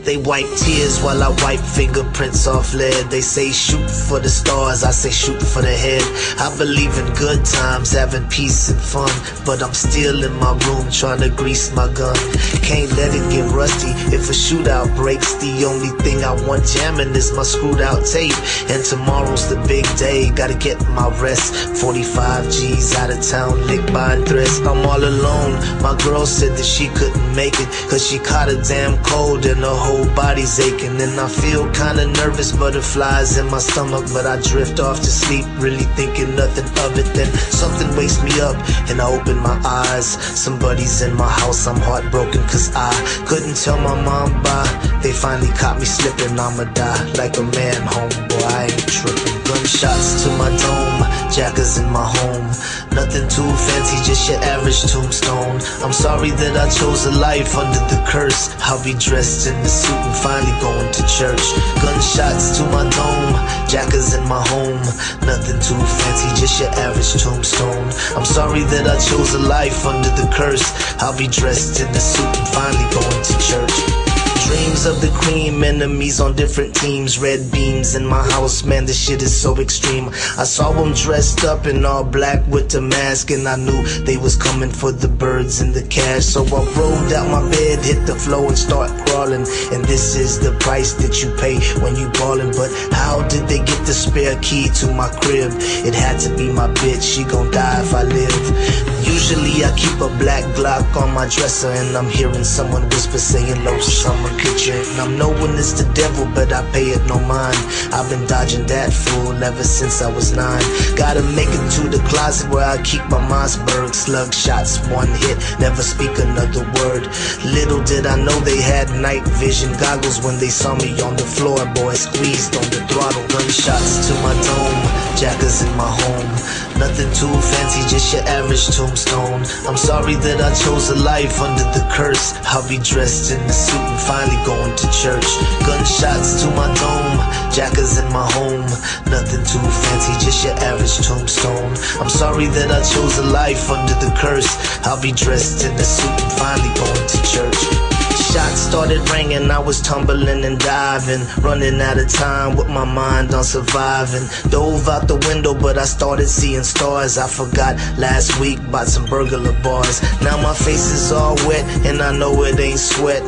They wipe tears while I wipe fingerprints off lead. They say shoot for the stars, I say shoot for the head. I believe in good times, having peace and fun, but I'm still in my room trying to grease my gun. Can't let it get rusty if a shootout breaks. The only thing I want jamming is my screwed out tape. And tomorrow's the big day, gotta get my rest. 45 G's out of town, licked by threats. I'm all alone, my girl said that she couldn't make it, cause she caught a damn cold and her whole body's aching. And I feel kinda nervous, butterflies in my stomach, but I drift off to sleep, really thinking nothing of it. Then something wakes me up and I open my eyes. Somebody's in my house, I'm heartbroken cause I couldn't tell my mom bye. They finally caught me slipping, I'ma die like a man, homeboy, I ain't tripping. Gunshots to my dome, jackers in my home. Nothing too fancy, just your average tombstone. I'm sorry that I chose a life under the curse. I'll be dressed in the suit and finally going to church. Gunshots to my dome, jackers in my home. Nothing too fancy, just your average tombstone. I'm sorry that I chose a life under the curse. I'll be dressed in the suit and finally going to church. Dreams of the cream, enemies on different teams. Red beams in my house, man, this shit is so extreme. I saw them dressed up in all black with the mask, and I knew they was coming for the birds and the cash. So I rolled out my bed, hit the floor and start crawling. And this is the price that you pay when you ballin'. But how did they get the spare key to my crib? It had to be my bitch, she gon' die if I live. Usually I keep a black Glock on my dresser, and I'm hearing someone whisper saying low summer kitchen. And I'm knowing it's the devil, but I pay it no mind. I've been dodging that fool ever since I was 9. Gotta make it to the closet where I keep my Mossberg. Slug shots, one hit, never speak another word. Little did I know they had night vision goggles when they saw me on the floor, boy, squeezed on the throttle. Gunshots to my dome, jackers in my home. Nothing too fancy, just your average tombstone. I'm sorry that I chose a life under the curse. I'll be dressed in the suit and finally going to church. Gunshots to my dome, jackers in my home. Nothing too fancy, just your average tombstone. I'm sorry that I chose a life under the curse. I'll be dressed in the suit and finally going to church. Shots started ringing, I was tumbling and diving, running out of time with my mind on surviving. Dove out the window, but I started seeing stars. I forgot last week about some burglar bars. Now my face is all wet and I know it ain't sweat.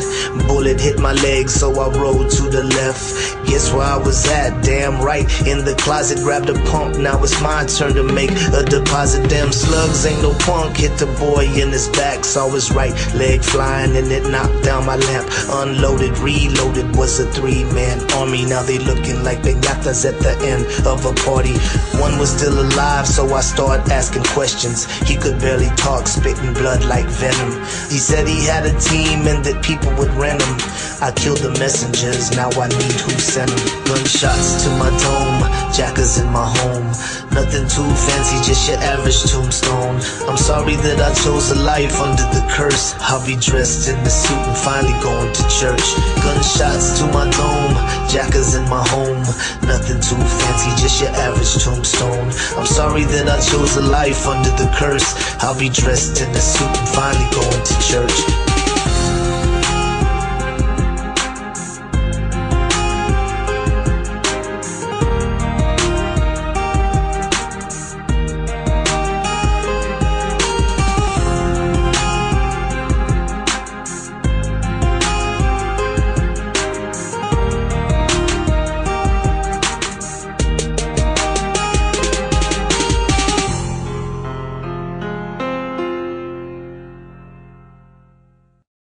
Bullet hit my leg, so I rolled to the left. Guess where I was at? Damn right, in the closet, grabbed a pump. Now it's my turn to make a deposit. Damn slugs ain't no punk, hit the boy in his back. Saw his right leg flying and it knocked down my lamp. Unloaded, reloaded, was a 3-man army. Now they looking like piñatas at the end of a party. One was still alive, so I started asking questions. He could barely talk, spitting blood like venom. He said he had a team and that people would rent him. I killed the messengers, now I need who sent them. Gunshots to my dome, jackers in my home. Nothing too fancy, just your average tombstone. I'm sorry that I chose a life under the curse. I'll be dressed in the suit and finally going to church. Gunshots to my dome, jackers in my home. Nothing too fancy, just your average tombstone. I'm sorry that I chose a life under the curse. I'll be dressed in the suit and finally going to church.